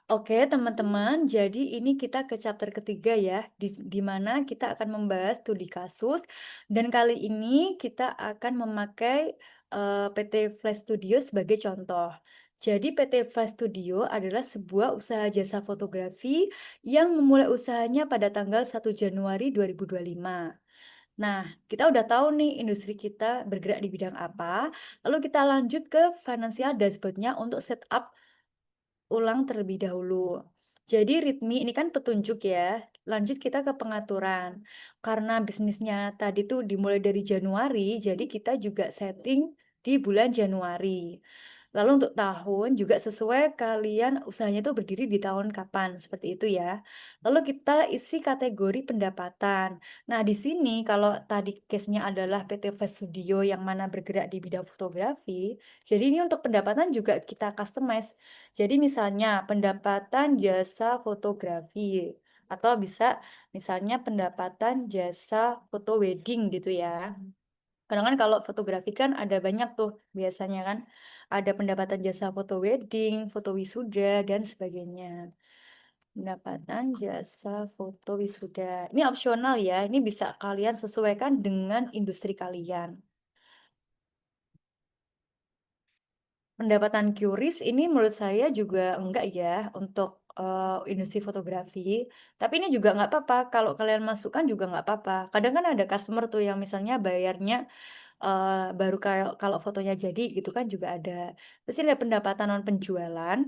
Oke, teman-teman, jadi ini kita ke chapter ketiga ya, di mana kita akan membahas studi kasus, dan kali ini kita akan memakai PT Flash Studio sebagai contoh. Jadi PT Flash Studio adalah sebuah usaha jasa fotografi yang memulai usahanya pada tanggal 1 Januari 2025. Nah, kita udah tahu nih industri kita bergerak di bidang apa, lalu kita lanjut ke financial dashboard-nya untuk setup ulang terlebih dahulu. Jadi ritmi ini kan petunjuk ya. Lanjut kita ke pengaturan. Karena bisnisnya tadi tuh dimulai dari Januari, jadi kita juga setting di bulan Januari. Lalu untuk tahun juga sesuai kalian usahanya itu berdiri di tahun kapan, seperti itu ya. Lalu kita isi kategori pendapatan. Nah, di sini kalau tadi case-nya adalah PT Fast Studio yang mana bergerak di bidang fotografi, jadi ini untuk pendapatan juga kita customize. Jadi misalnya pendapatan jasa fotografi atau bisa misalnya pendapatan jasa foto wedding gitu ya. Kadang kan kalau fotografi kan ada banyak tuh biasanya kan. Ada pendapatan jasa foto wedding, foto wisuda, dan sebagainya. Pendapatan jasa foto wisuda. Ini opsional ya, ini bisa kalian sesuaikan dengan industri kalian. Pendapatan QRIS ini menurut saya juga enggak ya untuk, industri fotografi, tapi ini juga nggak apa-apa kalau kalian masukkan juga nggak apa-apa. Kadang kan ada customer tuh yang misalnya bayarnya, baru kayak kalau fotonya jadi gitu kan juga ada. Terus ini ada pendapatan non penjualan.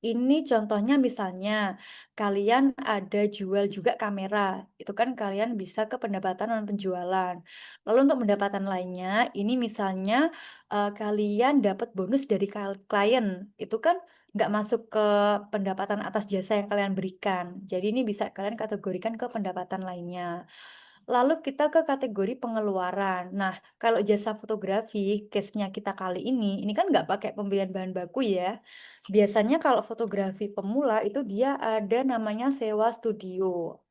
Ini contohnya misalnya, kalian ada jual juga kamera, itu kan kalian bisa ke pendapatan non penjualan. Lalu untuk pendapatan lainnya, ini misalnya, kalian dapat bonus dari klien, itu kan nggak masuk ke pendapatan atas jasa yang kalian berikan. Jadi ini bisa kalian kategorikan ke pendapatan lainnya. Lalu kita ke kategori pengeluaran. Nah, kalau jasa fotografi, case-nya kita kali ini kan nggak pakai pembelian bahan baku ya. Biasanya kalau fotografi pemula itu dia ada namanya sewa studio.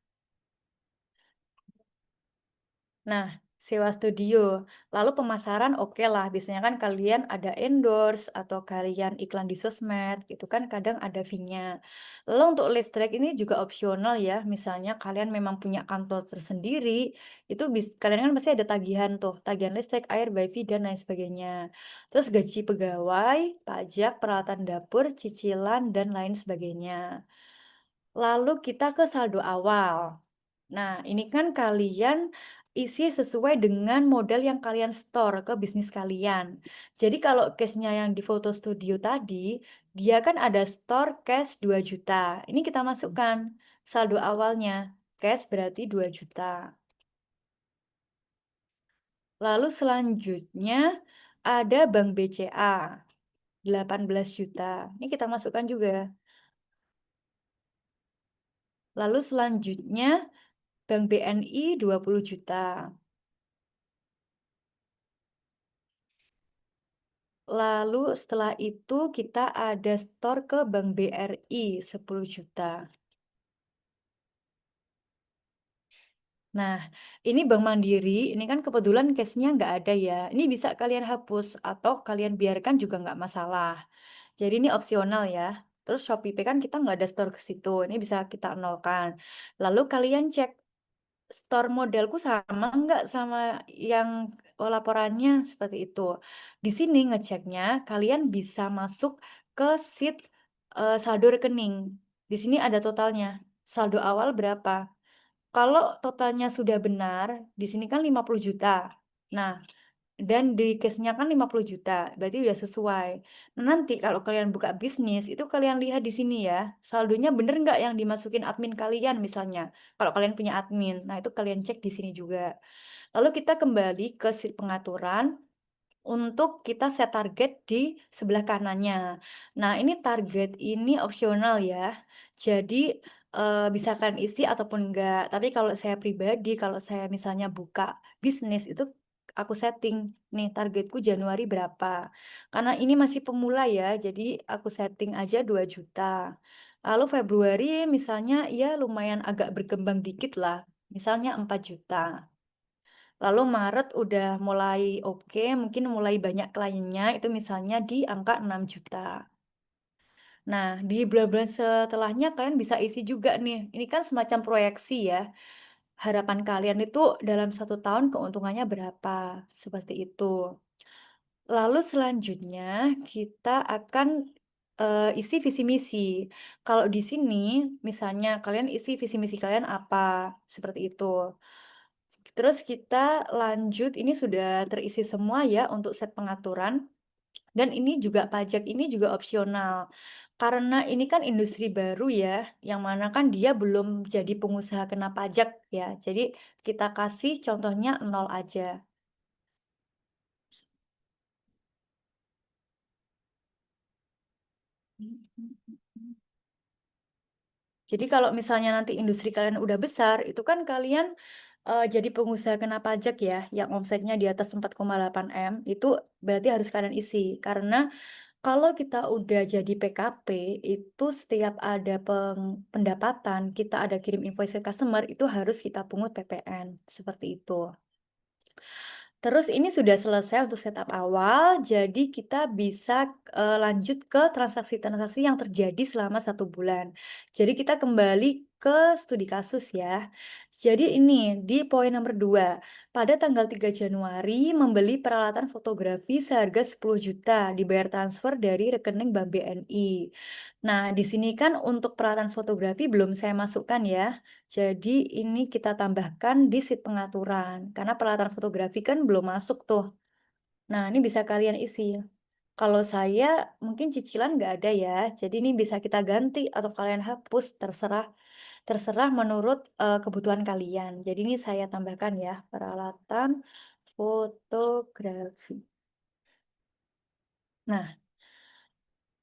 Nah, sewa studio. Lalu pemasaran oke lah, biasanya kan kalian ada endorse atau kalian iklan di sosmed, itu kan kadang ada fee-nya. Lalu untuk listrik ini juga opsional ya, misalnya kalian memang punya kantor tersendiri, itu kalian kan pasti ada tagihan tuh, tagihan listrik, air, wifi, dan lain sebagainya. Terus gaji pegawai, pajak, peralatan dapur, cicilan, dan lain sebagainya. Lalu kita ke saldo awal. Nah, ini kan kalian isi sesuai dengan modal yang kalian store ke bisnis kalian. Jadi kalau case-nya yang di foto studio tadi, dia kan ada store cash 2 juta. Ini kita masukkan saldo awalnya. Cash berarti 2 juta. Lalu selanjutnya ada Bank BCA 18 juta. Ini kita masukkan juga. Lalu selanjutnya Bank BNI 20 juta. Lalu setelah itu kita ada store ke Bank BRI 10 juta. Nah, ini Bank Mandiri, ini kan kebetulan case-nya nggak ada ya. Ini bisa kalian hapus atau kalian biarkan juga nggak masalah. Jadi ini opsional ya. Terus ShopeePay kan kita nggak ada store ke situ. Ini bisa kita nolkan. Lalu kalian cek store modelku sama nggak sama yang laporannya seperti itu. Di sini ngeceknya kalian bisa masuk ke sheet saldo rekening. Di sini ada totalnya. Saldo awal berapa? Kalau totalnya sudah benar, di sini kan 50 juta. Nah, dan di case-nya kan 50 juta, berarti udah sesuai. Nah, nanti kalau kalian buka bisnis, itu kalian lihat di sini ya, saldonya bener nggak yang dimasukin admin kalian misalnya. Kalau kalian punya admin, nah itu kalian cek di sini juga. Lalu kita kembali ke sheet pengaturan, untuk kita set target di sebelah kanannya. Nah, ini target ini opsional ya. Jadi, bisa kalian isi ataupun enggak. Tapi kalau saya pribadi, kalau saya misalnya buka bisnis itu aku setting, nih targetku Januari berapa. Karena ini masih pemula ya, jadi aku setting aja 2 juta. Lalu Februari misalnya ya lumayan agak berkembang dikit lah, misalnya 4 juta. Lalu Maret udah mulai oke, mungkin mulai banyak kliennya, itu misalnya di angka 6 juta. Nah, di bulan-bulan setelahnya kalian bisa isi juga nih, ini kan semacam proyeksi ya, harapan kalian itu dalam 1 tahun keuntungannya berapa, seperti itu. Lalu selanjutnya kita akan, isi visi misi. Kalau di sini misalnya kalian isi visi misi kalian apa, seperti itu. Terus kita lanjut, ini sudah terisi semua ya untuk set pengaturan, dan ini juga pajak ini juga opsional. Karena ini kan industri baru ya, yang mana kan dia belum jadi pengusaha kena pajak ya. Jadi kita kasih contohnya nol aja. Jadi kalau misalnya nanti industri kalian udah besar, itu kan kalian, jadi pengusaha kena pajak ya, yang omsetnya di atas 4,8 M, itu berarti harus kalian isi. Karena kalau kita udah jadi PKP, itu setiap ada pendapatan, kita ada kirim invoice ke customer, itu harus kita pungut PPN, seperti itu. Terus ini sudah selesai untuk setup awal, jadi kita bisa, lanjut ke transaksi-transaksi yang terjadi selama 1 bulan. Jadi kita kembali ke studi kasus ya. Jadi ini, di poin nomor 2 pada tanggal 3 Januari membeli peralatan fotografi seharga 10 juta dibayar transfer dari rekening Bank BNI. Nah, di sini kan untuk peralatan fotografi belum saya masukkan ya. Jadi ini kita tambahkan di sheet pengaturan, karena peralatan fotografi kan belum masuk tuh. Nah, ini bisa kalian isi. Kalau saya mungkin cicilan nggak ada ya, jadi ini bisa kita ganti atau kalian hapus, terserah terserah menurut kebutuhan kalian. Jadi ini saya tambahkan ya, peralatan fotografi. Nah,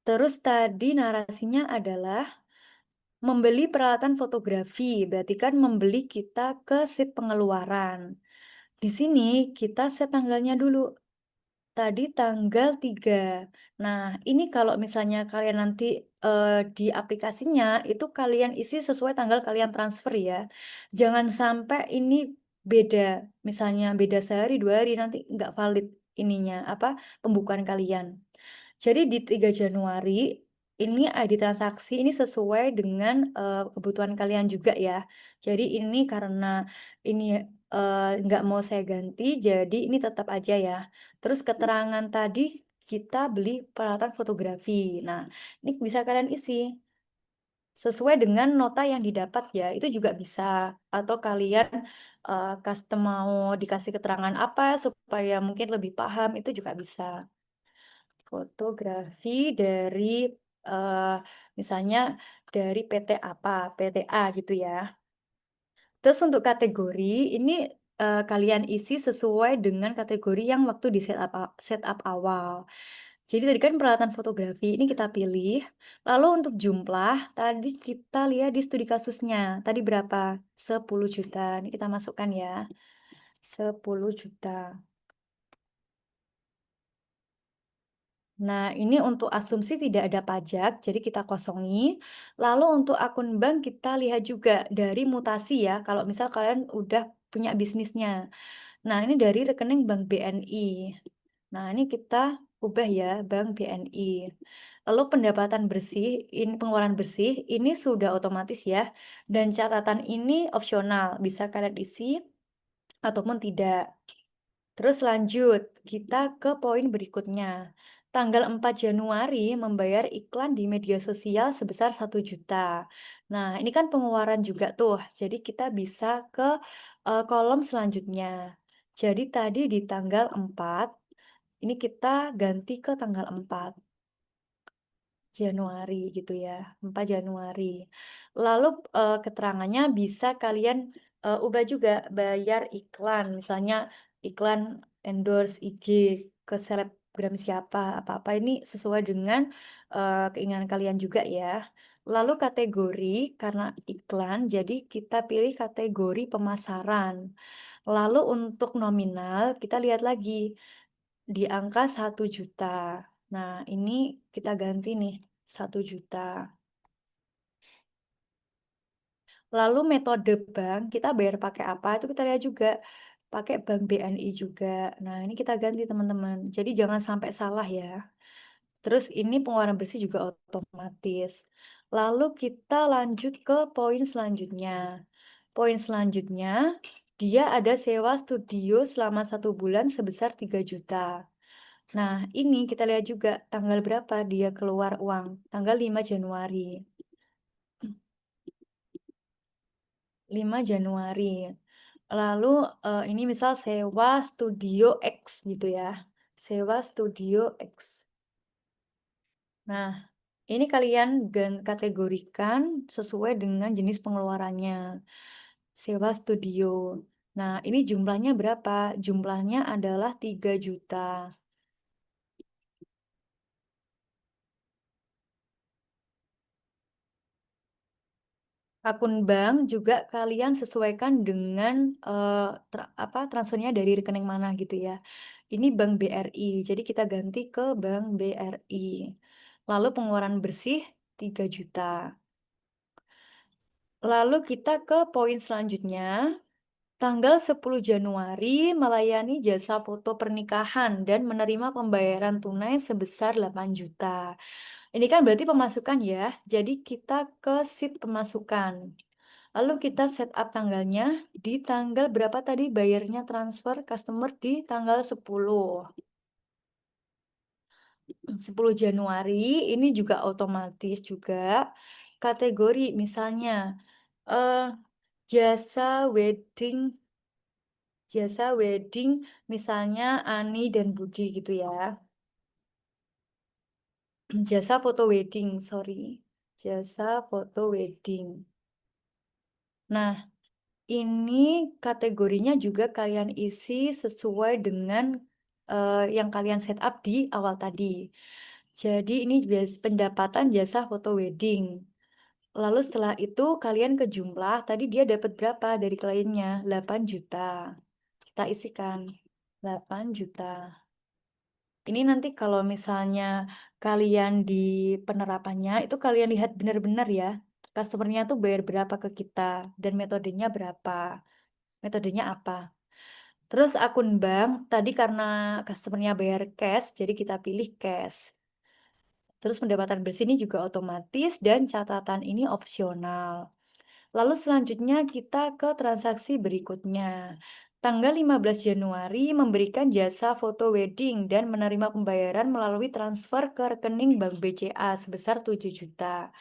terus tadi narasinya adalah membeli peralatan fotografi, berarti kan membeli kita ke sheet pengeluaran. Di sini kita set tanggalnya dulu. Tadi tanggal 3. Nah, ini kalau misalnya kalian nanti, di aplikasinya itu kalian isi sesuai tanggal kalian transfer ya. Jangan sampai ini beda, misalnya beda sehari, 2 hari, nanti nggak valid ininya, apa, pembukuan kalian. Jadi di 3 Januari, ini ID transaksi ini sesuai dengan, kebutuhan kalian juga ya. Jadi ini karena ini, nggak mau saya ganti, jadi ini tetap aja ya. Terus keterangan tadi kita beli peralatan fotografi. Nah, ini bisa kalian isi sesuai dengan nota yang didapat ya, itu juga bisa. Atau kalian, custom mau dikasih keterangan apa supaya mungkin lebih paham, itu juga bisa. Fotografi dari, misalnya dari PT apa, PT A gitu ya. Terus untuk kategori ini, kalian isi sesuai dengan kategori yang waktu di setup awal. Jadi tadi kan peralatan fotografi ini kita pilih, lalu untuk jumlah tadi kita lihat di studi kasusnya, tadi berapa? 10 juta, ini kita masukkan ya, 10 juta. Nah, ini untuk asumsi tidak ada pajak, jadi kita kosongi. Lalu untuk akun bank kita lihat juga dari mutasi ya, kalau misal kalian udah punya bisnisnya. Nah, ini dari rekening Bank BNI. Nah, ini kita ubah ya, Bank BNI. Lalu pendapatan bersih, ini pengeluaran bersih, ini sudah otomatis ya. Dan catatan ini opsional, bisa kalian isi ataupun tidak. Terus lanjut, kita ke poin berikutnya. Tanggal 4 Januari membayar iklan di media sosial sebesar 1 juta. Nah, ini kan pengeluaran juga tuh. Jadi kita bisa ke kolom selanjutnya. Jadi tadi di tanggal 4, ini kita ganti ke tanggal 4. Januari gitu ya, 4 Januari. Lalu, keterangannya bisa kalian, ubah juga, bayar iklan, misalnya iklan endorse IG ke selebgram siapa, apa-apa ini sesuai dengan, keinginan kalian juga ya. Lalu kategori, karena iklan, jadi kita pilih kategori pemasaran. Lalu untuk nominal, kita lihat lagi, di angka 1 juta. Nah, ini kita ganti nih, 1 juta. Lalu metode bank, kita bayar pakai apa, itu kita lihat juga. Pakai bank BNI juga. Nah, ini kita ganti teman-teman. Jadi jangan sampai salah ya. Terus ini pengeluaran bersih juga otomatis. Lalu kita lanjut ke poin selanjutnya. Poin selanjutnya, dia ada sewa studio selama 1 bulan sebesar 3 juta. Nah, ini kita lihat juga tanggal berapa dia keluar uang, tanggal 5 Januari. 5 Januari. Lalu, ini misal sewa studio X gitu ya, sewa studio X. Nah, ini kalian kategorikan sesuai dengan jenis pengeluarannya. Sewa studio. Nah, ini jumlahnya berapa? Jumlahnya adalah 3 juta. Akun bank juga kalian sesuaikan dengan, transfernya dari rekening mana gitu ya. Ini Bank BRI, jadi kita ganti ke Bank BRI. Lalu pengeluaran bersih 3 juta. Lalu kita ke poin selanjutnya, tanggal 10 Januari melayani jasa foto pernikahan dan menerima pembayaran tunai sebesar 8 juta. Ini kan berarti pemasukan ya, jadi kita ke sheet pemasukan. Lalu kita setup tanggalnya di tanggal berapa tadi bayarnya transfer customer di tanggal 10 Januari, ini juga otomatis juga kategori misalnya, eee, jasa wedding jasa wedding misalnya Ani dan Budi gitu ya. Jasa foto wedding, sorry, jasa foto wedding. Nah, ini kategorinya juga kalian isi sesuai dengan, yang kalian setup di awal tadi. Jadi ini pendapatan jasa foto wedding. Lalu setelah itu kalian ke jumlah, tadi dia dapat berapa dari kliennya? 8 juta. Kita isikan 8 juta. Ini nanti kalau misalnya kalian di penerapannya, itu kalian lihat benar-benar ya, customer-nya tuh bayar berapa ke kita dan metodenya berapa, metodenya apa. Terus akun bank, tadi karena customer-nya bayar cash, jadi kita pilih cash. Terus pendapatan bersih ini juga otomatis dan catatan ini opsional. Lalu selanjutnya kita ke transaksi berikutnya. Tanggal 15 Januari memberikan jasa foto wedding dan menerima pembayaran melalui transfer ke rekening Bank BCA sebesar 7 juta.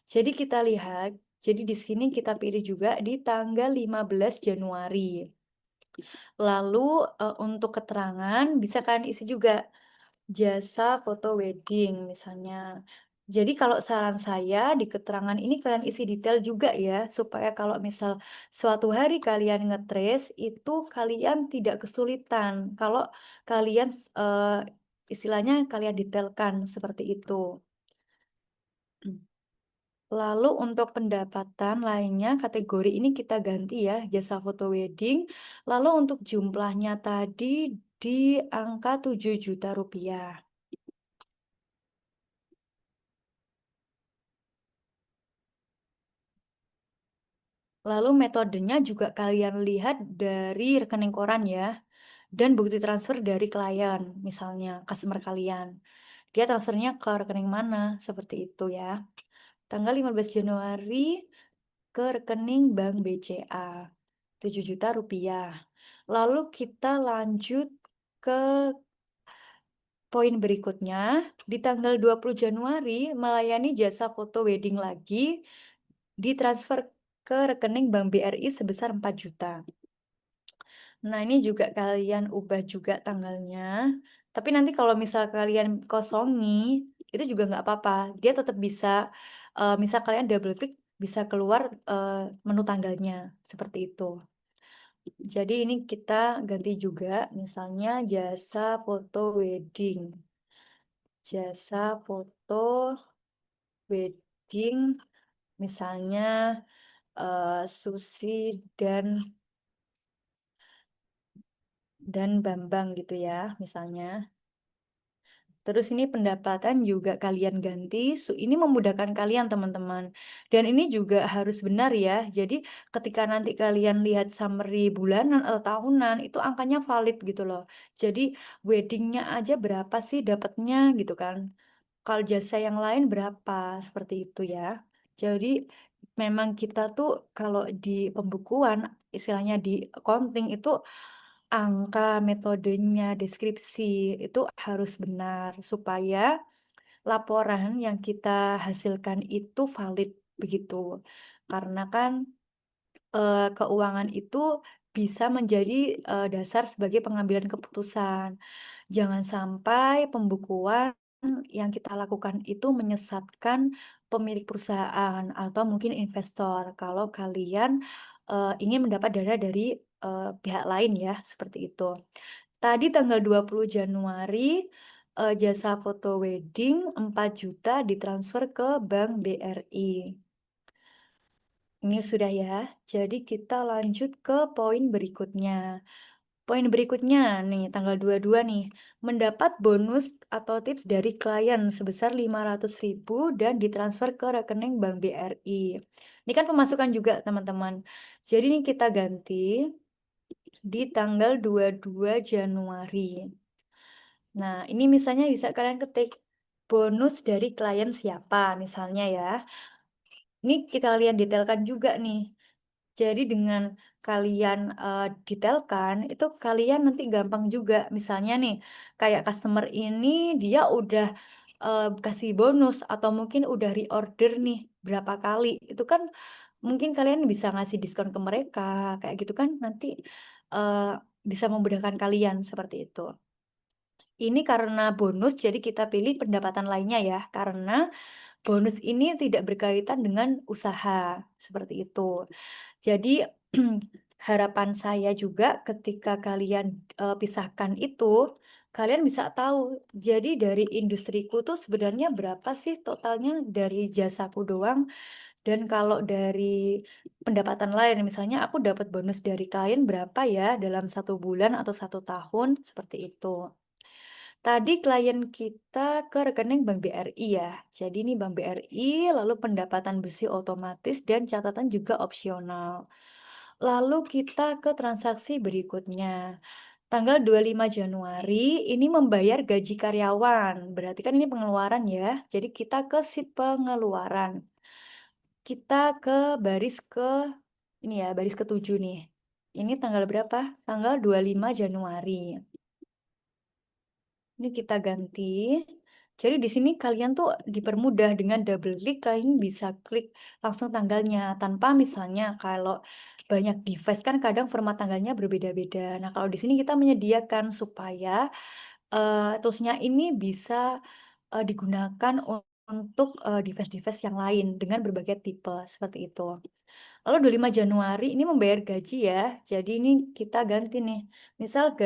Jadi kita lihat, jadi di sini kita pilih juga di tanggal 15 Januari. Lalu, untuk keterangan bisa kalian isi juga jasa foto wedding misalnya. Jadi kalau saran saya di keterangan ini kalian isi detail juga ya, supaya kalau misal suatu hari kalian ngetrace itu kalian tidak kesulitan kalau kalian istilahnya kalian detailkan seperti itu. Lalu untuk pendapatan lainnya kategori ini kita ganti ya, jasa foto wedding. Lalu untuk jumlahnya tadi di angka 7 juta rupiah. Lalu metodenya juga kalian lihat dari rekening koran ya, dan bukti transfer dari klien, misalnya customer kalian. Dia transfernya ke rekening mana, seperti itu ya. Tanggal 15 Januari ke rekening Bank BCA, 7 juta rupiah. Lalu kita lanjut ke poin berikutnya, di tanggal 20 Januari melayani jasa foto wedding lagi, ditransfer ke rekening Bank BRI sebesar 4 juta. Nah, ini juga kalian ubah juga tanggalnya. Tapi nanti kalau misal kalian kosongi, itu juga nggak apa-apa. Dia tetap bisa, misal kalian double klik, bisa keluar, menu tanggalnya, seperti itu. Jadi ini kita ganti juga, misalnya jasa foto wedding. Jasa foto wedding, misalnya, Susi dan Bambang gitu ya, misalnya. Terus ini pendapatan juga kalian ganti, ini memudahkan kalian teman-teman. Dan ini juga harus benar ya, jadi ketika nanti kalian lihat summary bulanan atau tahunan, itu angkanya valid gitu loh. Jadi weddingnya aja berapa sih dapatnya gitu kan. kalau jasa yang lain berapa, seperti itu ya. Jadi memang kita tuh kalau di pembukuan, istilahnya di accounting itu angka, metodenya, deskripsi itu harus benar supaya laporan yang kita hasilkan itu valid, begitu. Karena kan keuangan itu bisa menjadi, dasar sebagai pengambilan keputusan. Jangan sampai pembukuan yang kita lakukan itu menyesatkan pemilik perusahaan atau mungkin investor kalau kalian, ingin mendapat dana dari, pihak lain ya, seperti itu. Tadi tanggal 20 Januari, jasa foto wedding 4 juta ditransfer ke bank BRI. Ini sudah ya. Jadi kita lanjut ke poin berikutnya. Poin berikutnya nih, tanggal 22 nih, mendapat bonus atau tips dari klien sebesar 500.000 dan ditransfer ke rekening Bank BRI. Ini kan pemasukan juga, teman-teman. Jadi ini kita ganti di tanggal 22 Januari. Nah, ini misalnya bisa kalian ketik bonus dari klien siapa, misalnya ya. Ini kita lihat detailkan juga nih. Jadi dengan kalian, detailkan, itu kalian nanti gampang juga. Misalnya nih, kayak customer ini dia udah, kasih bonus atau mungkin udah reorder nih berapa kali, itu kan mungkin kalian bisa ngasih diskon ke mereka, kayak gitu kan nanti, eee, bisa memudahkan kalian, seperti itu. Ini karena bonus jadi kita pilih pendapatan lainnya ya, karena bonus ini tidak berkaitan dengan usaha, seperti itu. Jadi, harapan saya juga ketika kalian, pisahkan itu, kalian bisa tahu, jadi dari industriku tuh sebenarnya berapa sih totalnya dari jasaku doang, dan kalau dari pendapatan lain, misalnya aku dapat bonus dari klien berapa ya dalam 1 bulan atau 1 tahun, seperti itu. Tadi klien kita ke rekening Bank BRI ya. Jadi ini Bank BRI, lalu pendapatan bersih otomatis dan catatan juga opsional. Lalu kita ke transaksi berikutnya. Tanggal 25 Januari ini membayar gaji karyawan. Berarti kan ini pengeluaran ya. Jadi kita ke sheet pengeluaran. Kita ke ini ya, baris ke-7 nih. Ini tanggal berapa? Tanggal 25 Januari. Ini kita ganti. Jadi di sini kalian tuh dipermudah dengan double klik, kalian bisa klik langsung tanggalnya tanpa misalnya kalau banyak device kan kadang format tanggalnya berbeda-beda. Nah, kalau di sini kita menyediakan supaya toolsnya ini bisa digunakan untuk device-device yang lain dengan berbagai tipe seperti itu. Lalu 25 Januari ini membayar gaji ya. Jadi ini kita ganti nih. Misal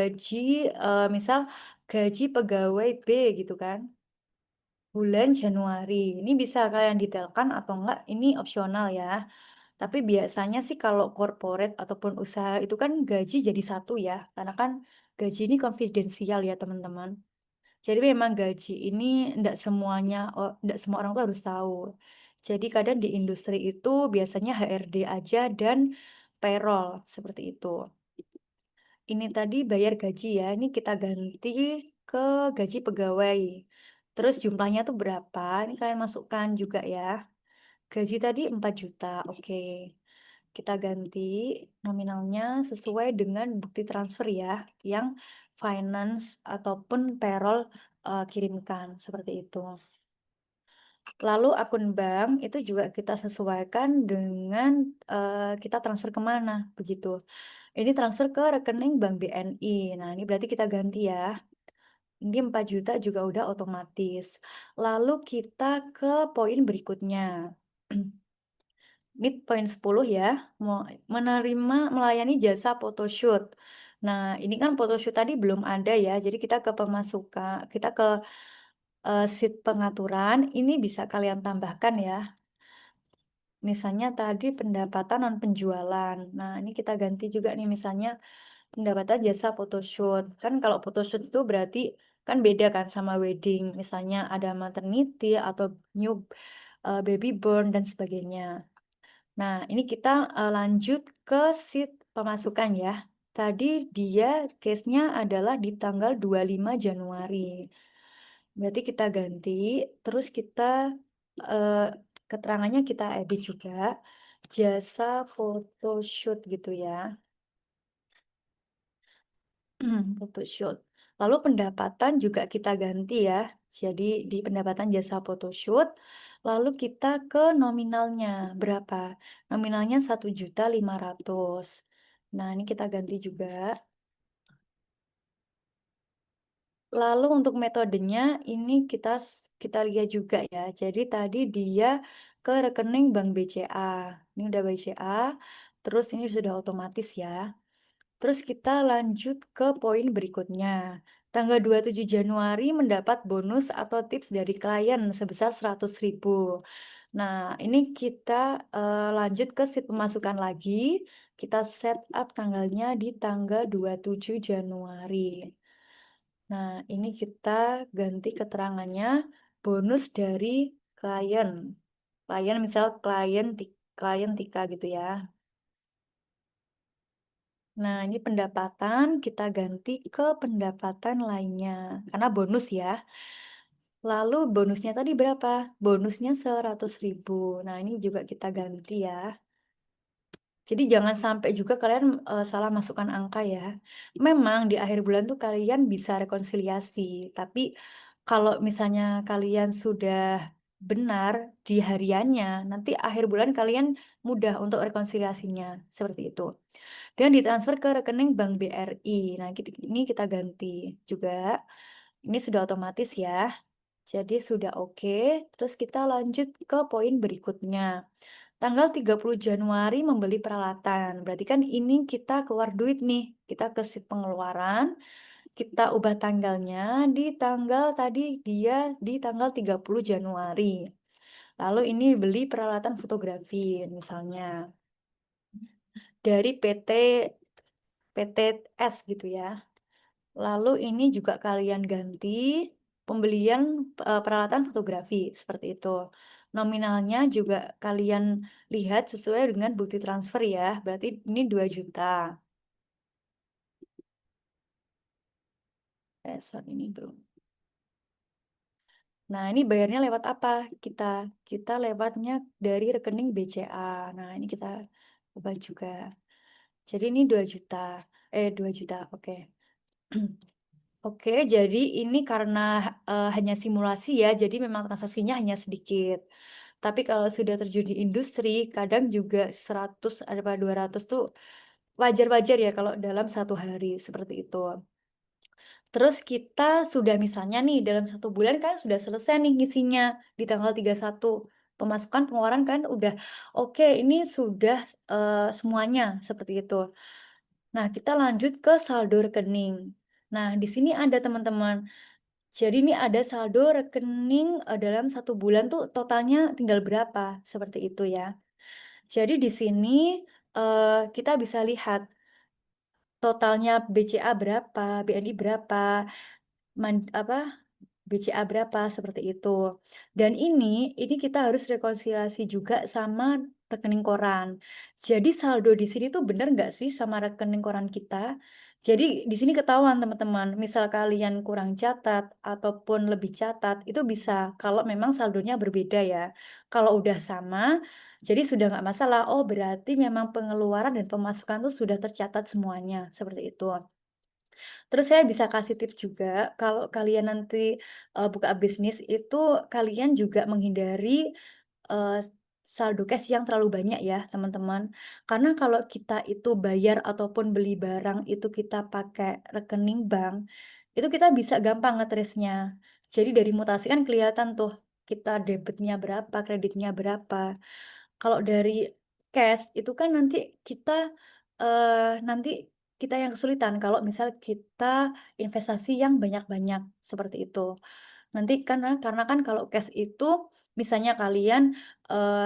gaji pegawai B gitu kan. Bulan Januari. Ini bisa kalian detailkan atau enggak ini opsional ya. Tapi biasanya sih kalau corporate ataupun usaha itu kan gaji jadi satu ya. Karena kan gaji ini konfidensial ya teman-teman. Jadi memang gaji ini enggak semua orang tuh harus tahu. Jadi kadang di industri itu biasanya HRD aja dan payroll, seperti itu. Ini tadi bayar gaji ya, ini kita ganti ke gaji pegawai. Terus jumlahnya tuh berapa, ini kalian masukkan juga ya. Gaji tadi 4 juta, oke. Kita ganti nominalnya sesuai dengan bukti transfer ya, yang finance ataupun payroll, kirimkan, seperti itu. Lalu akun bank itu juga kita sesuaikan dengan, kita transfer ke mana, begitu. Ini transfer ke rekening bank BNI. Nah, ini berarti kita ganti ya. Ini 4 juta juga udah otomatis. Lalu kita ke poin berikutnya. Ini poin 10 ya, melayani jasa photoshoot. Nah, ini kan photoshoot tadi belum ada ya, jadi kita ke sheet pengaturan, ini bisa kalian tambahkan ya. Misalnya tadi pendapatan non penjualan. Nah, ini kita ganti juga nih misalnya pendapatan jasa photoshoot. Kan kalau photoshoot itu berarti kan beda kan sama wedding. Misalnya ada maternity atau baby born dan sebagainya. Nah, ini kita lanjut ke sheet pemasukan ya. Tadi dia case-nya adalah di tanggal 25 Januari. Berarti kita ganti, terus kita, eee, keterangannya kita edit juga, jasa photoshoot gitu ya, photoshoot. Lalu pendapatan juga kita ganti ya, jadi di pendapatan jasa photoshoot, lalu kita ke nominalnya, berapa? Nominalnya 1.500.000. Nah, ini kita ganti juga. Lalu untuk metodenya ini kita lihat juga ya. Jadi tadi dia ke rekening bank BCA. Ini udah BCA, terus ini sudah otomatis ya. Terus kita lanjut ke poin berikutnya. Tanggal 27 Januari mendapat bonus atau tips dari klien sebesar 100.000. Nah, ini kita lanjut ke sheet pemasukan lagi. Kita set up tanggalnya di tanggal 27 Januari. Nah, ini kita ganti keterangannya bonus dari klien. Klien misal klien Tika gitu ya. Nah, ini pendapatan kita ganti ke pendapatan lainnya karena bonus ya. Lalu bonusnya tadi berapa? Bonusnya 100.000. Nah, ini juga kita ganti ya. Jadi jangan sampai juga kalian, salah masukkan angka ya. Memang di akhir bulan tuh kalian bisa rekonsiliasi, tapi kalau misalnya kalian sudah benar di hariannya, nanti akhir bulan kalian mudah untuk rekonsiliasinya, seperti itu. Dan ditransfer ke rekening bank BRI. Nah, ini kita ganti juga. Ini sudah otomatis ya. Jadi sudah oke, terus kita lanjut ke poin berikutnya. Tanggal 30 Januari membeli peralatan, berarti kan ini kita keluar duit nih, kita ke sheet pengeluaran, kita ubah tanggalnya di tanggal tadi dia di tanggal 30 Januari. Lalu ini beli peralatan fotografi misalnya dari PT S gitu ya. Lalu ini juga kalian ganti pembelian, peralatan fotografi, seperti itu. Nominalnya juga kalian lihat sesuai dengan bukti transfer ya, berarti ini 2 juta. Sorry ini belum. Nah, ini bayarnya lewat apa kita? Kita lewatnya dari rekening BCA. Nah, ini kita ubah juga. Jadi ini 2 juta, 2 juta, oke. Oke, jadi ini karena, hanya simulasi ya, jadi memang transaksinya hanya sedikit. Tapi kalau sudah terjun di industri, kadang juga 100 apa 200 tuh wajar-wajar ya kalau dalam 1 hari, seperti itu. Terus kita sudah misalnya nih dalam 1 bulan kan sudah selesai nih ngisinya di tanggal 31. Pemasukan pengeluaran kan udah oke, ini sudah, semuanya, seperti itu. Nah, kita lanjut ke saldo rekening. Nah, di sini ada teman-teman. Jadi ini ada saldo rekening, dalam 1 bulan tuh totalnya tinggal berapa, seperti itu ya. Jadi di sini, kita bisa lihat totalnya BCA berapa, BNI berapa, BCA berapa, seperti itu. Dan ini kita harus rekonsiliasi juga sama rekening koran. Jadi saldo di sini tuh bener nggak sih sama rekening koran kita? Jadi di sini ketahuan teman-teman, misal kalian kurang catat ataupun lebih catat, itu bisa kalau memang saldonya berbeda ya. Kalau udah sama, jadi sudah nggak masalah, oh berarti memang pengeluaran dan pemasukan tuh sudah tercatat semuanya, seperti itu. Terus saya bisa kasih tips juga, kalau kalian nanti, buka bisnis itu kalian juga menghindari, eee, saldo cash yang terlalu banyak ya, teman-teman. Karena kalau kita itu bayar ataupun beli barang itu kita pakai rekening bank, itu kita bisa gampang nge-trace-nya. Jadi dari mutasi kan kelihatan tuh, kita debitnya berapa, kreditnya berapa. Kalau dari cash itu kan nanti kita yang kesulitan kalau misal kita investasi yang banyak-banyak, seperti itu. Nanti karena kan kalau cash itu misalnya kalian,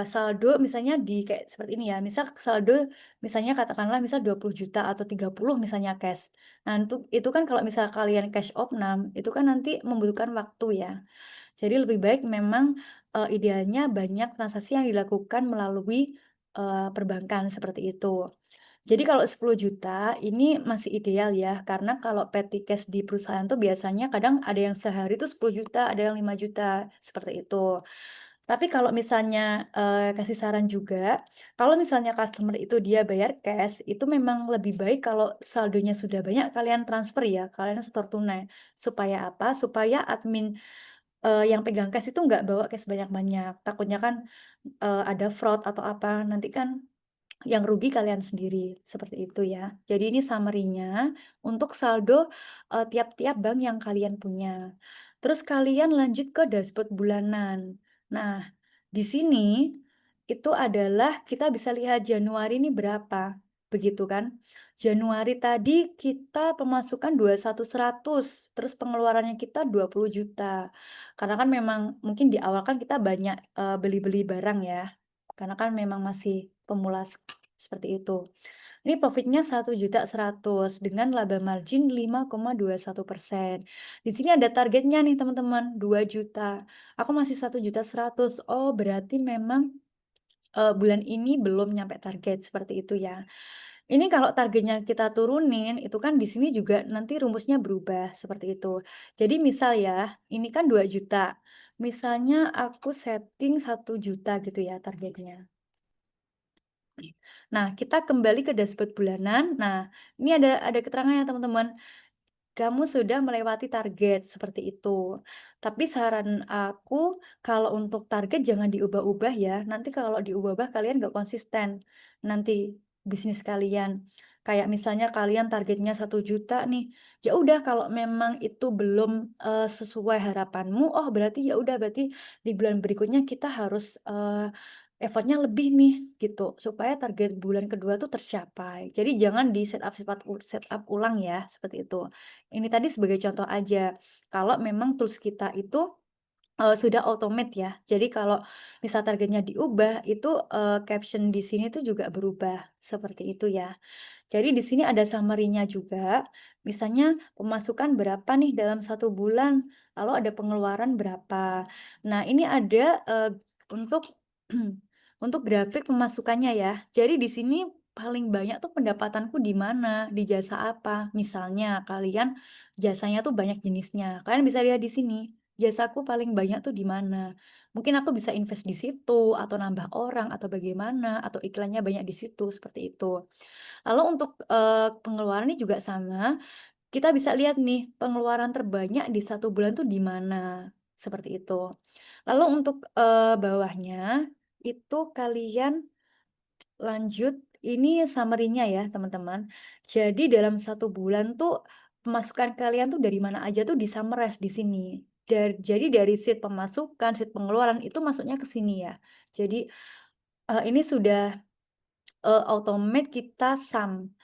saldo misalnya di kayak seperti ini ya, misal saldo misalnya katakanlah misal 20 juta atau 30 misalnya cash. Nah, itu kan kalau misal kalian cash opnam, itu kan nanti membutuhkan waktu ya. Jadi lebih baik memang, idealnya banyak transaksi yang dilakukan melalui, perbankan seperti itu. Jadi kalau 10 juta ini masih ideal ya, karena kalau petty cash di perusahaan tuh biasanya kadang ada yang sehari tuh 10 juta, ada yang 5 juta, seperti itu. Tapi kalau misalnya, kasih saran juga, kalau misalnya customer itu dia bayar cash, itu memang lebih baik kalau saldonya sudah banyak kalian transfer ya, kalian setor tunai. Supaya apa? Supaya admin, yang pegang cash itu nggak bawa cash banyak-banyak. Takutnya kan, ada fraud atau apa, nanti kan yang rugi kalian sendiri, seperti itu ya. Jadi ini summary-nya untuk saldo, tiap-tiap bank yang kalian punya. Terus kalian lanjut ke dashboard bulanan. Nah, di sini itu adalah kita bisa lihat Januari ini berapa, begitu kan. Januari tadi kita pemasukan 21.100, terus pengeluarannya kita 20 juta. Karena kan memang mungkin di awal kan kita banyak, beli-beli barang ya, karena kan memang masih pemula seperti itu. Ini profitnya 1.100.000 dengan laba margin 5,21%. Di sini ada targetnya nih teman-teman, 2 juta. Aku masih 1.100.000. Oh, berarti memang, bulan ini belum nyampe target, seperti itu ya. Ini kalau targetnya kita turunin, itu kan di sini juga nanti rumusnya berubah, seperti itu. Jadi misal ya, ini kan 2 juta. Misalnya aku setting 1 juta gitu ya targetnya. Nah, kita kembali ke dashboard bulanan. Nah, ini ada keterangannya teman-teman. Kamu sudah melewati target, seperti itu. Tapi saran aku, kalau untuk target jangan diubah-ubah ya. Nanti kalau diubah-ubah kalian nggak konsisten. Nanti bisnis kalian. Kayak misalnya kalian targetnya 1 juta nih. Ya udah kalau memang itu belum sesuai harapanmu, oh berarti ya udah berarti di bulan berikutnya kita harus effortnya lebih nih gitu supaya target bulan kedua tuh tercapai. Jadi jangan di set up ulang ya seperti itu. Ini tadi sebagai contoh aja, kalau memang tools kita itu, sudah automate ya. Jadi kalau misal targetnya diubah, itu, caption di sini tuh juga berubah, seperti itu ya. Jadi di sini ada summary-nya juga, misalnya pemasukan berapa nih dalam 1 bulan, lalu ada pengeluaran berapa. Nah ini ada, untuk untuk grafik pemasukannya ya. Jadi di sini paling banyak tuh pendapatanku di mana, di jasa apa. Misalnya kalian jasanya tuh banyak jenisnya, kalian bisa lihat di sini, jasaku paling banyak tuh di mana. Mungkin aku bisa invest di situ, atau nambah orang, atau bagaimana, atau iklannya banyak di situ, seperti itu. Lalu untuk, pengeluaran ini juga sama, kita bisa lihat nih pengeluaran terbanyak di 1 bulan tuh di mana, seperti itu. Lalu untuk, bawahnya, itu kalian lanjut, ini summary-nya ya teman-teman. Jadi dalam 1 bulan tuh, pemasukan kalian tuh dari mana aja tuh di-summarize di sini. Jadi dari sheet pemasukan, sheet pengeluaran itu masuknya ke sini ya. Jadi, ini sudah, automate kita sum.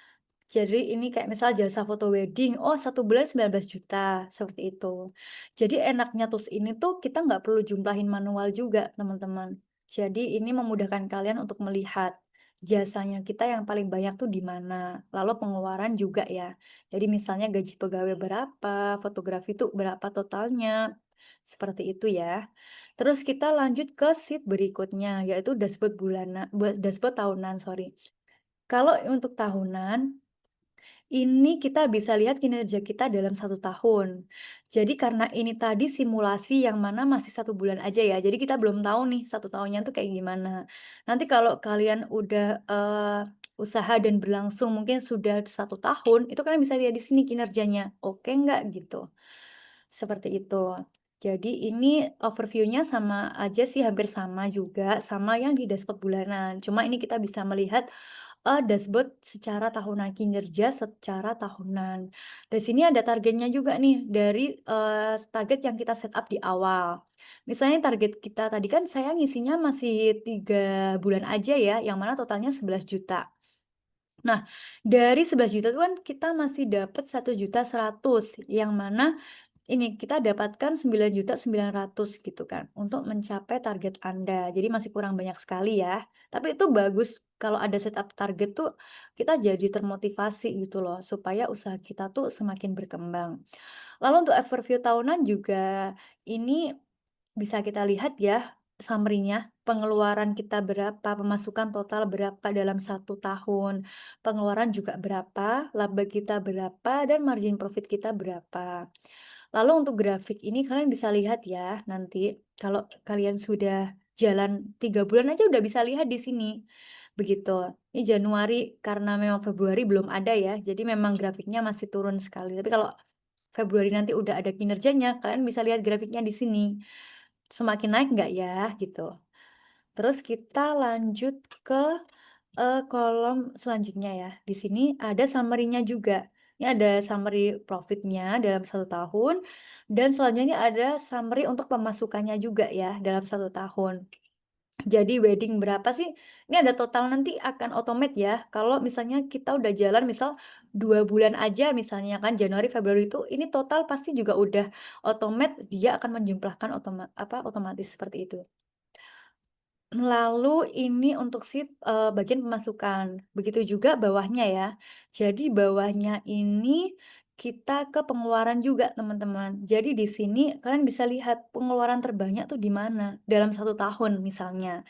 Jadi ini kayak misal jasa foto wedding, oh 1 bulan 19 juta seperti itu. Jadi enaknya tools ini tuh kita nggak perlu jumlahin manual juga teman-teman. Jadi ini memudahkan kalian untuk melihat jasanya kita yang paling banyak tuh di mana. Lalu pengeluaran juga ya. Jadi misalnya gaji pegawai berapa, fotografi tuh berapa totalnya. Seperti itu ya. Terus kita lanjut ke sheet berikutnya, yaitu dashboard bulanan, dashboard tahunan, sorry. Kalau untuk tahunan, ini kita bisa lihat kinerja kita dalam 1 tahun. Jadi karena ini tadi simulasi yang mana masih 1 bulan aja ya, jadi kita belum tahu nih 1 tahunnya tuh kayak gimana. Nanti kalau kalian udah, usaha dan berlangsung mungkin sudah 1 tahun, itu kalian bisa lihat di sini kinerjanya, oke nggak gitu. Seperti itu. Jadi ini overview-nya sama aja sih, hampir sama juga, sama yang di dashboard bulanan. Cuma ini kita bisa melihat, dashboard secara tahunan, kinerja secara tahunan. Di sini ada targetnya juga nih, dari, target yang kita set up di awal. Misalnya target kita tadi kan saya ngisinya masih 3 bulan aja ya, yang mana totalnya 11 juta. Nah, dari 11 juta itu kan kita masih dapat 1.100.000 yang mana ini, kita dapatkan 9.900.000 gitu kan, untuk mencapai target Anda. Jadi masih kurang banyak sekali ya. Tapi itu bagus kalau ada setup target tuh, kita jadi termotivasi gitu loh, supaya usaha kita tuh semakin berkembang. Lalu untuk overview tahunan juga, ini bisa kita lihat ya, summary-nya, pengeluaran kita berapa, pemasukan total berapa dalam 1 tahun, pengeluaran juga berapa, laba kita berapa, dan margin profit kita berapa. Lalu untuk grafik ini kalian bisa lihat ya, nanti kalau kalian sudah jalan 3 bulan aja udah bisa lihat di sini, begitu. Ini Januari karena memang Februari belum ada ya, jadi memang grafiknya masih turun sekali. Tapi kalau Februari nanti udah ada kinerjanya, kalian bisa lihat grafiknya di sini. Semakin naik nggak ya, gitu. Terus kita lanjut ke, kolom selanjutnya ya. Di sini ada summary-nya juga. Ini ada summary profit-nya dalam 1 tahun, dan selanjutnya ada summary untuk pemasukannya juga ya, dalam 1 tahun. Jadi wedding berapa sih? Ini ada total nanti akan otomat ya, kalau misalnya kita udah jalan misal 2 bulan aja misalnya kan Januari, Februari itu ini total pasti juga udah otomat dia akan menjumlahkan otomatis seperti itu. Lalu ini untuk bagian pemasukan, begitu juga bawahnya ya. Jadi bawahnya ini kita ke pengeluaran juga teman-teman. Jadi di sini kalian bisa lihat pengeluaran terbanyak tuh di mana, dalam 1 tahun misalnya.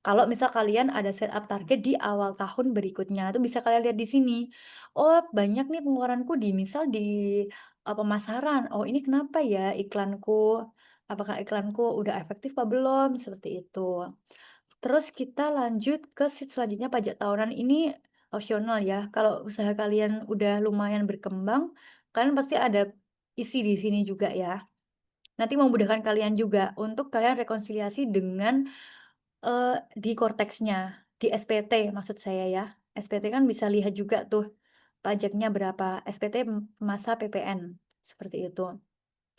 Kalau misal kalian ada setup target di awal tahun berikutnya, itu bisa kalian lihat di sini. Oh, banyak nih pengeluaranku di misal di, pemasaran. Oh, ini kenapa ya iklanku? Apakah iklanku udah efektif apa belum? Seperti itu. Terus kita lanjut ke sheet selanjutnya pajak tahunan ini opsional ya. Kalau usaha kalian udah lumayan berkembang, kalian pasti ada isi di sini juga ya. Nanti memudahkan kalian juga untuk kalian rekonsiliasi dengan di Cortex-nya, di SPT maksud saya ya. SPT kan bisa lihat juga tuh pajaknya berapa, SPT masa PPN, seperti itu.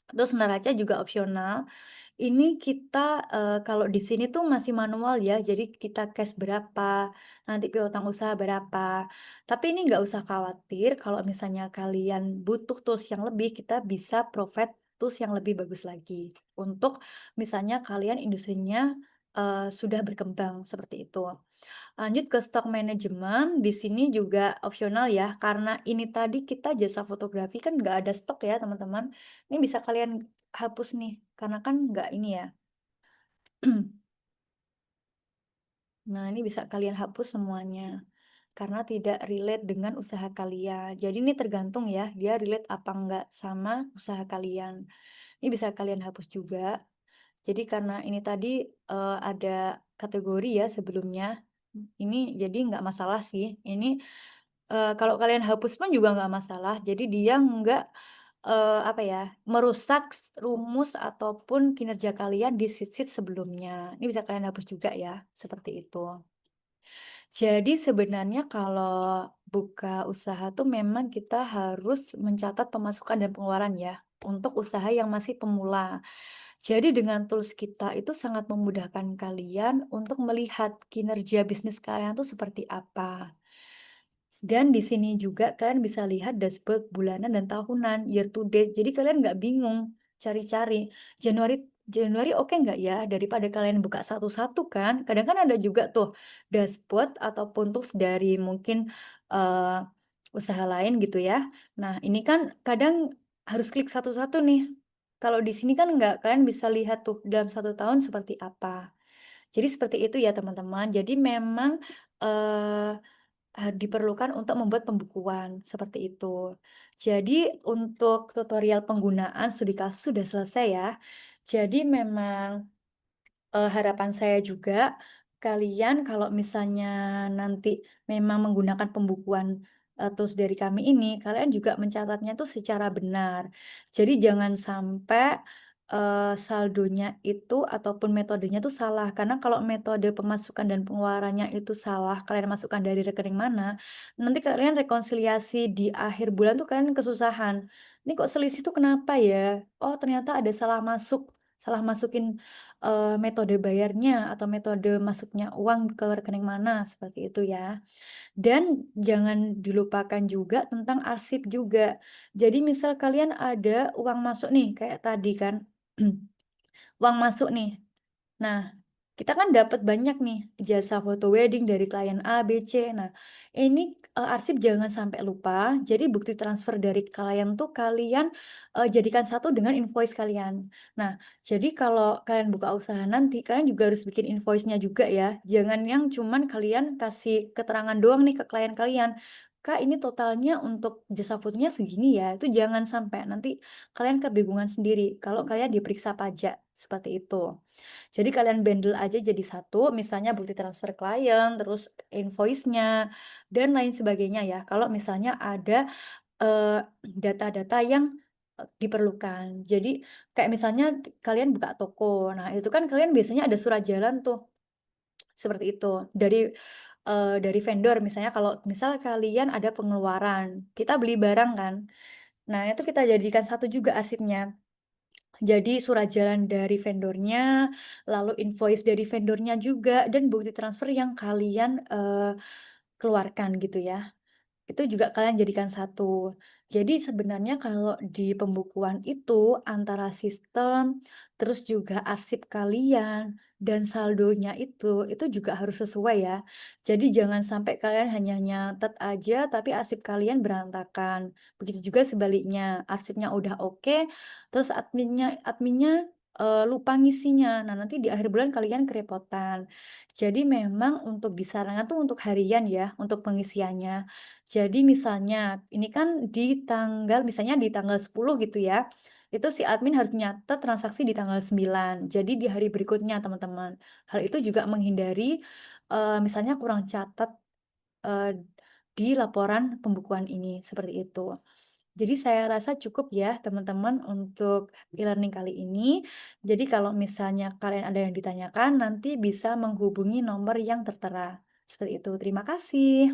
Terus neraca juga opsional, ini kita, kalau di sini tuh masih manual ya, jadi kita cash berapa, nanti piutang usaha berapa. Tapi ini nggak usah khawatir kalau misalnya kalian butuh tools yang lebih, kita bisa provide tools yang lebih bagus lagi. Untuk misalnya kalian industrinya, sudah berkembang, seperti itu. Lanjut ke stok manajemen, di sini juga opsional ya, karena ini tadi kita jasa fotografi kan nggak ada stok ya teman-teman. Ini bisa kalian hapus nih, karena kan nggak ini ya. Nah, ini bisa kalian hapus semuanya, karena tidak relate dengan usaha kalian. Jadi ini tergantung ya, dia relate apa enggak sama usaha kalian. Ini bisa kalian hapus juga. Jadi karena ini tadi, ada kategori ya sebelumnya, ini jadi nggak masalah sih. Ini, kalau kalian hapus pun juga nggak masalah. Jadi dia nggak, apa ya, merusak rumus ataupun kinerja kalian di sheet-sheet sebelumnya. Ini bisa kalian hapus juga ya, seperti itu. Jadi sebenarnya kalau buka usaha tuh memang kita harus mencatat pemasukan dan pengeluaran ya, untuk usaha yang masih pemula. Jadi dengan tools kita itu sangat memudahkan kalian untuk melihat kinerja bisnis kalian tuh seperti apa. Dan di sini juga kalian bisa lihat dashboard bulanan dan tahunan, year to date. Jadi kalian nggak bingung cari-cari, Januari Januari oke nggak ya? Daripada kalian buka satu-satu kan. Kadang kan ada juga tuh dashboard ataupun tools dari mungkin eh, usaha lain gitu ya. Nah, ini kan kadang harus klik satu-satu nih. Kalau di sini kan nggak, kalian bisa lihat tuh dalam 1 tahun seperti apa. Jadi seperti itu ya teman-teman. Jadi memang eh, diperlukan untuk membuat pembukuan, seperti itu. Jadi untuk tutorial penggunaan studi kasus sudah selesai ya. Jadi memang harapan saya juga, kalian kalau misalnya nanti memang menggunakan pembukuan, tools dari kami ini, kalian juga mencatatnya tuh secara benar. Jadi jangan sampai, saldonya itu ataupun metodenya tuh salah, karena kalau metode pemasukan dan pengeluarannya itu salah, kalian masukkan dari rekening mana, nanti kalian rekonsiliasi di akhir bulan tuh kalian kesusahan, "Ini kok selisih tuh kenapa ya? Oh ternyata ada salah masuk, salah masukin metode bayarnya atau metode masuknya uang ke rekening mana, seperti itu ya. Dan jangan dilupakan juga tentang arsip juga. Jadi misal kalian ada uang masuk nih, kayak tadi kan, uang masuk nih. Nah, kita kan dapat banyak nih jasa foto wedding dari klien A, B, C. Nah, ini, arsip jangan sampai lupa, jadi bukti transfer dari klien tuh kalian, jadikan satu dengan invoice kalian. Nah, jadi kalau kalian buka usaha nanti, kalian juga harus bikin invoice-nya juga ya, jangan yang cuman kalian kasih keterangan doang nih ke klien kalian, "Kak, ini totalnya untuk jasa fotonya segini ya." Itu jangan sampai nanti kalian kebingungan sendiri kalau kalian diperiksa pajak, seperti itu. Jadi kalian bundle aja jadi satu, misalnya bukti transfer klien, terus invoice-nya, dan lain sebagainya ya. Kalau misalnya ada, data-data yang, diperlukan. Jadi kayak misalnya kalian buka toko, nah itu kan kalian biasanya ada surat jalan tuh, seperti itu. Dari vendor misalnya kalau misal kalian ada pengeluaran, kita beli barang kan, nah itu kita jadikan satu juga arsipnya. Jadi surat jalan dari vendornya, lalu invoice dari vendornya juga, dan bukti transfer yang kalian, keluarkan gitu ya. Itu juga kalian jadikan satu. Jadi sebenarnya kalau di pembukuan itu antara sistem, terus juga arsip kalian, dan saldonya itu juga harus sesuai ya. Jadi jangan sampai kalian hanya nyatet aja tapi arsip kalian berantakan. Begitu juga sebaliknya, arsipnya udah oke, terus adminnya, lupa ngisinya. Nah nanti di akhir bulan kalian kerepotan. Jadi memang untuk disarankan tuh untuk harian ya, untuk pengisiannya. Jadi misalnya, ini kan misalnya di tanggal 10 gitu ya, itu si admin harus nyatet transaksi di tanggal 9, jadi di hari berikutnya teman-teman. Hal itu juga menghindari, misalnya kurang catat, eee, di laporan pembukuan ini, seperti itu. Jadi saya rasa cukup ya teman-teman untuk e-learning kali ini. Jadi kalau misalnya kalian ada yang ditanyakan, nanti bisa menghubungi nomor yang tertera. Seperti itu, terima kasih.